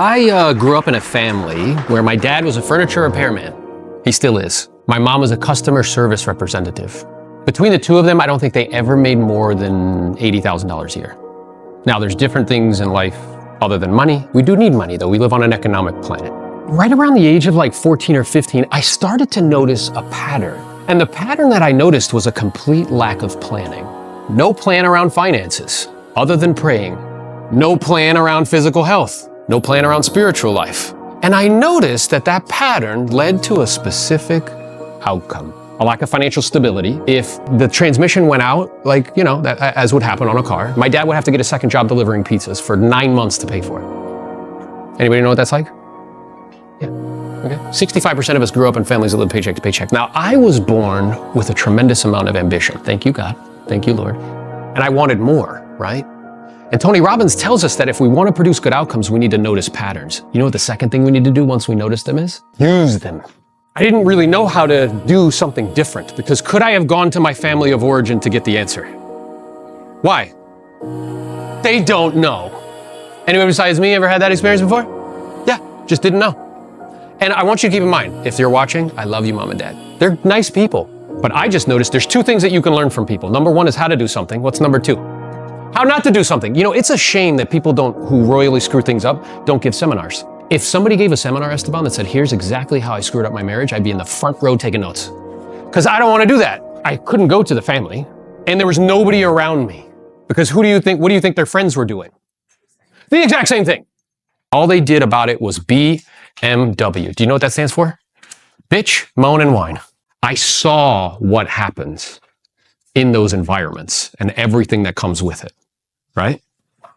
I grew up in a family where my dad was a furniture repairman. He still is. My mom was a customer service representative. Between the two of them, I don't think they ever made more than $80,000 a year. Now, there's different things in life other than money. We do need money, though. We live on an economic planet. Right around the age of like 14 or 15, I started to notice a pattern. And the pattern that I noticed was a complete lack of planning. No plan around finances, other than praying. No plan around physical health. No plan around spiritual life. And I noticed that that pattern led to a specific outcome. A lack of financial stability. If the transmission went out, like, as would happen on a car, my dad would have to get a second job delivering pizzas for 9 months to pay for it. Anybody know what that's like? Yeah, okay. 65% of us grew up in families that live paycheck to paycheck. Now, I was born with a tremendous amount of ambition. Thank you, God. Thank you, Lord. And I wanted more, right? And Tony Robbins tells us that if we want to produce good outcomes, we need to notice patterns. You know what the second thing we need to do once we notice them is? Use them. I didn't really know how to do something different because could I have gone to my family of origin to get the answer? Why? They don't know. Anyone besides me ever had that experience before? Yeah, just didn't know. And I want you to keep in mind, if you're watching, I love you, Mom and Dad. They're nice people. But I just noticed there's two things that you can learn from people. Number one is how to do something. What's number two? How not to do something. It's a shame that people who royally screw things up, don't give seminars. If somebody gave a seminar, Esteban, that said, here's exactly how I screwed up my marriage, I'd be in the front row taking notes. Because I don't want to do that. I couldn't go to the family, and there was nobody around me. Because what do you think their friends were doing? The exact same thing. All they did about it was BMW. Do you know what that stands for? Bitch, moan, and whine. I saw what happens in those environments and everything that comes with it, right? And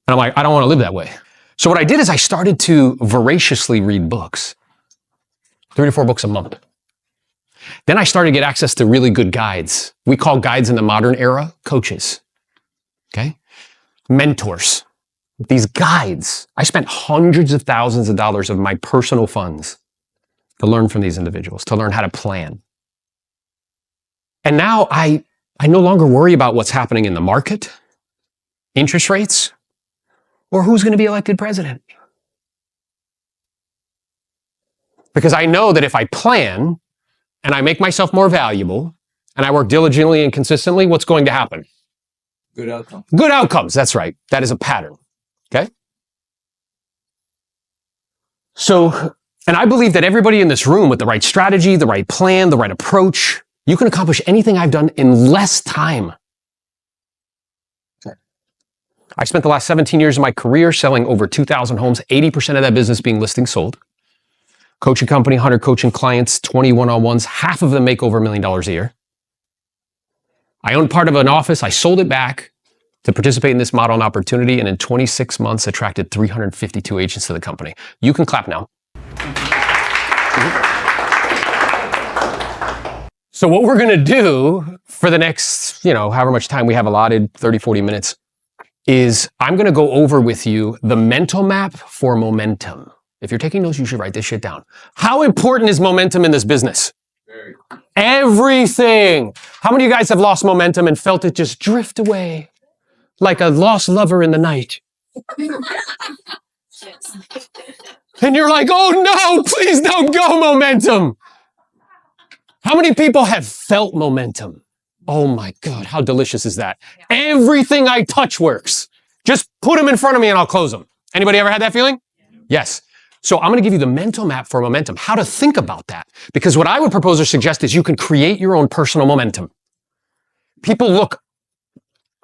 I'm like, I don't want to live that way. So what I did is I started to voraciously read books, 3 to 4 books a month. Then I started to get access to really good guides. We call guides in the modern era coaches, okay? Mentors. These guides, I spent hundreds of thousands of dollars of my personal funds to learn from these individuals, to learn how to plan. And now I no longer worry about what's happening in the market, interest rates, or who's going to be elected president. Because I know that if I plan and I make myself more valuable and I work diligently and consistently, what's going to happen? Good outcomes. Good outcomes, that's right. That is a pattern, okay? So, and I believe that everybody in this room with the right strategy, the right plan, the right approach, you can accomplish anything I've done in less time. I spent the last 17 years of my career selling over 2,000 homes, 80% of that business being listing sold. Coaching company, 100 coaching clients, 20 one-on-ones, half of them make over $1 million a year. I owned part of an office. I sold it back to participate in this model and opportunity, and in 26 months, attracted 352 agents to the company. You can clap now. So what we're going to do for the next, however much time we have allotted, 30, 40 minutes, is I'm going to go over with you the mental map for momentum. If you're taking notes, you should write this shit down. How important is momentum in this business? Very. Everything. How many of you guys have lost momentum and felt it just drift away like a lost lover in the night? And you're like, oh no, please don't go, momentum. How many people have felt momentum? Oh my God, how delicious is that? Everything I touch works. Just put them in front of me and I'll close them. Anybody ever had that feeling? Yes. So I'm going to give you the mental map for momentum, how to think about that. Because what I would propose or suggest is you can create your own personal momentum. People look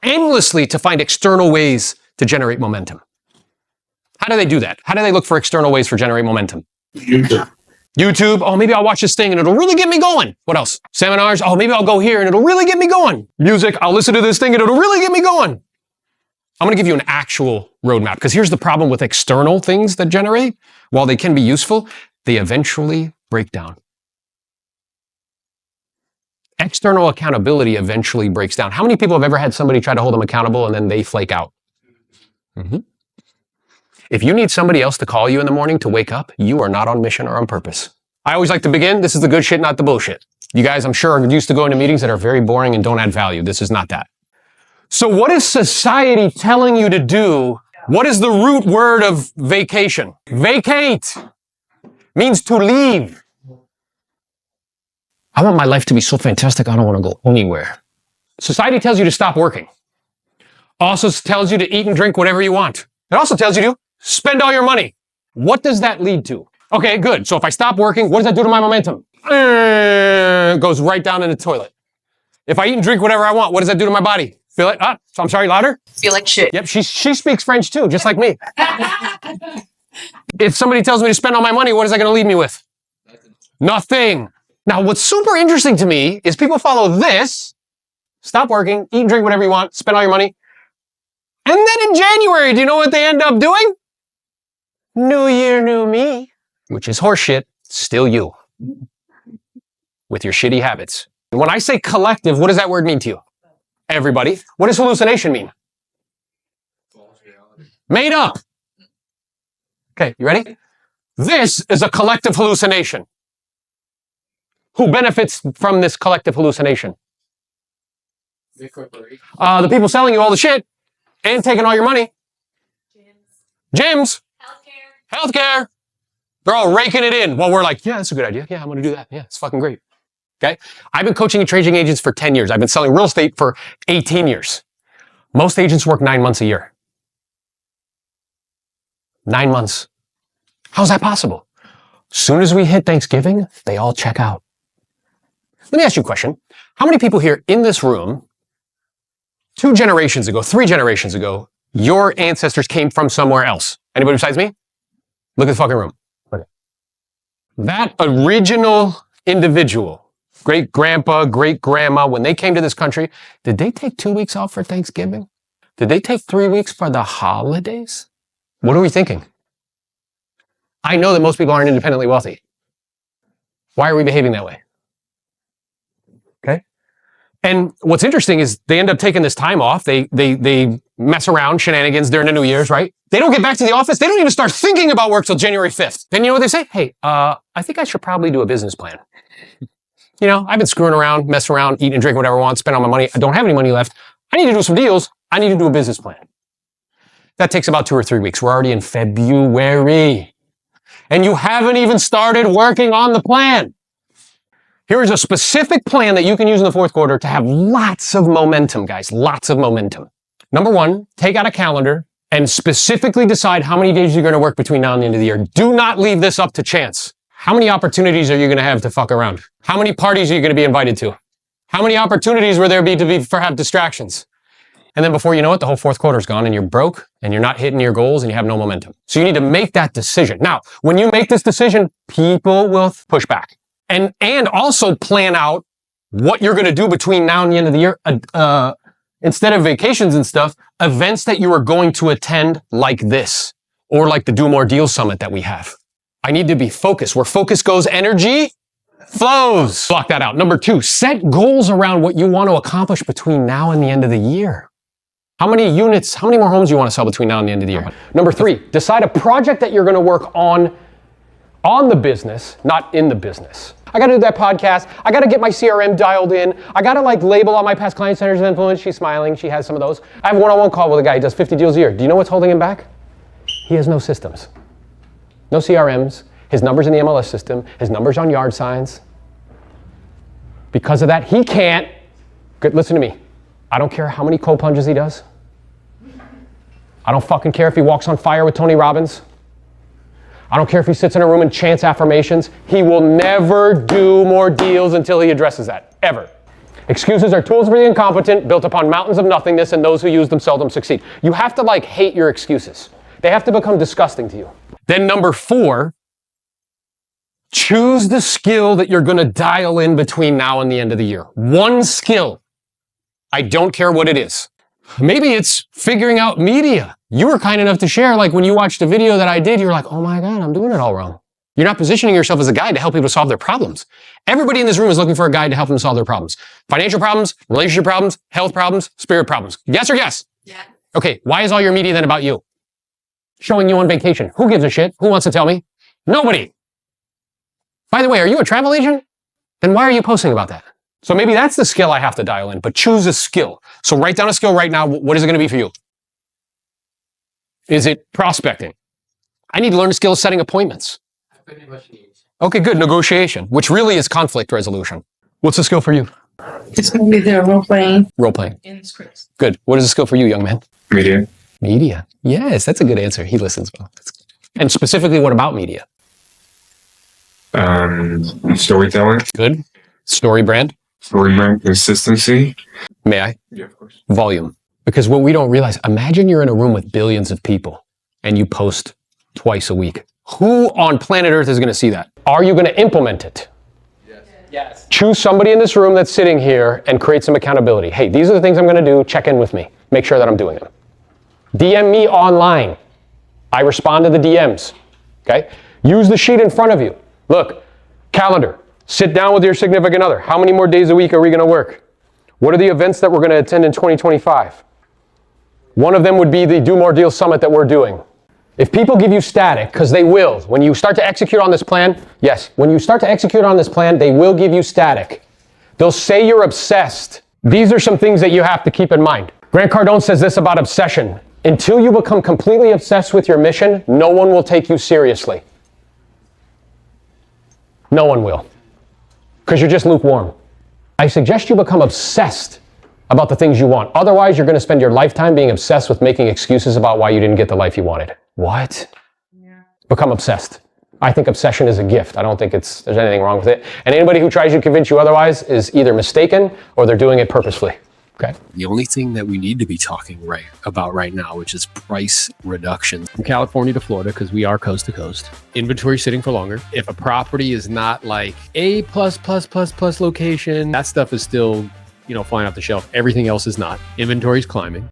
endlessly to find external ways to generate momentum. How do they do that? How do they look for external ways for generating momentum? YouTube. Oh, maybe I'll watch this thing and it'll really get me going. What else? Seminars. Oh, maybe I'll go here and it'll really get me going. Music. I'll listen to this thing and it'll really get me going. I'm going to give you an actual roadmap because here's the problem with external things that generate. While they can be useful, they eventually break down. External accountability eventually breaks down. How many people have ever had somebody try to hold them accountable and then they flake out? If you need somebody else to call you in the morning to wake up, you are not on mission or on purpose. I always like to begin, this is the good shit, not the bullshit. You guys, I'm sure, are used to going to meetings that are very boring and don't add value. This is not that. So what is society telling you to do What is the root word of vacation? Vacate means to leave. I want my life to be so fantastic, I don't want to go anywhere. Society tells you to stop working. Also tells you to eat and drink whatever you want. It also tells you to spend all your money. What does that lead to? Okay, good. So if I stop working, what does that do to my momentum? It goes right down in the toilet. If I eat and drink whatever I want, what does that do to my body? Feel it? So I'm sorry, louder? Feel like shit. Yep, she speaks French too, just like me. If somebody tells me to spend all my money, what is that going to leave me with? Nothing. Now, what's super interesting to me is people follow this, stop working, eat and drink whatever you want, spend all your money. And then in January, do you know what they end up doing? New year, new me, which is horseshit, still you, with your shitty habits. When I say collective, what does that word mean to you? Everybody. What does hallucination mean? Made up. Okay, you ready? This is a collective hallucination. Who benefits from this collective hallucination? The people selling you all the shit and taking all your money. Gyms. Healthcare. They're all raking it in while we're like, yeah, that's a good idea. Yeah, I'm going to do that. Yeah, it's fucking great. Okay. I've been coaching and training agents for 10 years. I've been selling real estate for 18 years. Most agents work 9 months a year. 9 months. How's that possible? Soon as we hit Thanksgiving, they all check out. Let me ask you a question. How many people here in this room, 2 generations ago, 3 generations ago, your ancestors came from somewhere else? Anybody besides me? Look at the fucking room. Okay. That original individual, great grandpa, great grandma, when they came to this country, did they take 2 weeks off for Thanksgiving? Did they take 3 weeks for the holidays? What are we thinking? I know that most people aren't independently wealthy. Why are we behaving that way? Okay. And what's interesting is they end up taking this time off. They mess around, shenanigans during the New Year's, right? They don't get back to the office. They don't even start thinking about work till January 5th. Then you know what they say? Hey, I think I should probably do a business plan. You know, I've been screwing around, messing around, eating and drinking whatever I want, spend all my money. I don't have any money left. I need to do some deals. I need to do a business plan. That takes about 2 or 3 weeks. We're already in February. And you haven't even started working on the plan. Here is a specific plan that you can use in the fourth quarter to have lots of momentum, guys. Lots of momentum. Number 1, take out a calendar and specifically decide how many days you're going to work between now and the end of the year. Do not leave this up to chance. How many opportunities are you going to have to fuck around? How many parties are you going to be invited to? How many opportunities will there be to have distractions? And then before you know it, the whole fourth quarter's gone and you're broke and you're not hitting your goals and you have no momentum. So you need to make that decision. Now, when you make this decision, people will push back. And also plan out what you're going to do between now and the end of the year. Instead of vacations and stuff, events that you are going to attend like this, or like the Do More Deals Summit that we have. I need to be focused. Where focus goes, energy flows. Block that out. Number 2, set goals around what you want to accomplish between now and the end of the year. How many units, how many more homes you want to sell between now and the end of the year? Number 3, decide a project that you're going to work on the business, not in the business. I got to do that podcast. I got to get my CRM dialed in. I got to label all my past client centers of influence. She's smiling. She has some of those. I have a one-on-one call with a guy who does 50 deals a year. Do you know what's holding him back? He has no systems. No CRMs. His number's in the MLS system. His number's on yard signs. Because of that, he can't. Good, listen to me. I don't care how many cold plunges he does. I don't fucking care if he walks on fire with Tony Robbins. I don't care if he sits in a room and chants affirmations. He will never do more deals until he addresses that, ever. Excuses are tools for the incompetent, built upon mountains of nothingness, and those who use them seldom succeed. You have to hate your excuses. They have to become disgusting to you. Then number 4, choose the skill that you're going to dial in between now and the end of the year. One skill. I don't care what it is. Maybe it's figuring out media. You were kind enough to share, when you watched a video that I did, you're like, oh my God, I'm doing it all wrong. You're not positioning yourself as a guide to help people solve their problems. Everybody in this room is looking for a guide to help them solve their problems. Financial problems, relationship problems, health problems, spirit problems. Yes or yes? Yeah. Okay, why is all your media then about you? Showing you on vacation. Who gives a shit? Who wants to tell me? Nobody. By the way, are you a travel agent? Then why are you posting about that? So maybe that's the skill I have to dial in, but choose a skill. So write down a skill right now. What is it going to be for you? Is it prospecting? I need to learn a skill of setting appointments. Okay, good. Negotiation, which really is conflict resolution. What's the skill for you? It's going to be the role playing. Role playing. In scripts. Good. What is the skill for you, young man? Media. Media. Yes, that's a good answer. He listens well. That's good. And specifically, what about media? Storytelling. Good. Story brand. Story brand. Consistency. May I? Yeah, of course. Volume. Because what we don't realize, imagine you're in a room with billions of people and you post twice a week. Who on planet Earth is going to see that? Are you going to implement it? Yes. Choose somebody in this room that's sitting here and create some accountability. Hey, these are the things I'm going to do. Check in with me. Make sure that I'm doing them. DM me online. I respond to the DMs. Okay? Use the sheet in front of you. Look, calendar. Sit down with your significant other. How many more days a week are we going to work? What are the events that we're going to attend in 2025? One of them would be the Do More Deals Summit that we're doing. If people give you static, because they will, when you start to execute on this plan, yes, when you start to execute on this plan, they will give you static. They'll say you're obsessed. These are some things that you have to keep in mind. Grant Cardone says this about obsession. Until you become completely obsessed with your mission, no one will take you seriously. No one will. Because you're just lukewarm. I suggest you become obsessed about the things you want. Otherwise, you're going to spend your lifetime being obsessed with making excuses about why you didn't get the life you wanted. What? Yeah. Become obsessed. I think obsession is a gift. I don't think there's anything wrong with it. And anybody who tries to convince you otherwise is either mistaken or they're doing it purposefully. Okay. The only thing that we need to be talking about right now, which is price reduction. From California to Florida, because we are coast to coast. Inventory sitting for longer. If a property is not like A+++ location, that stuff is still, flying off the shelf. Everything else is not. Inventory's climbing.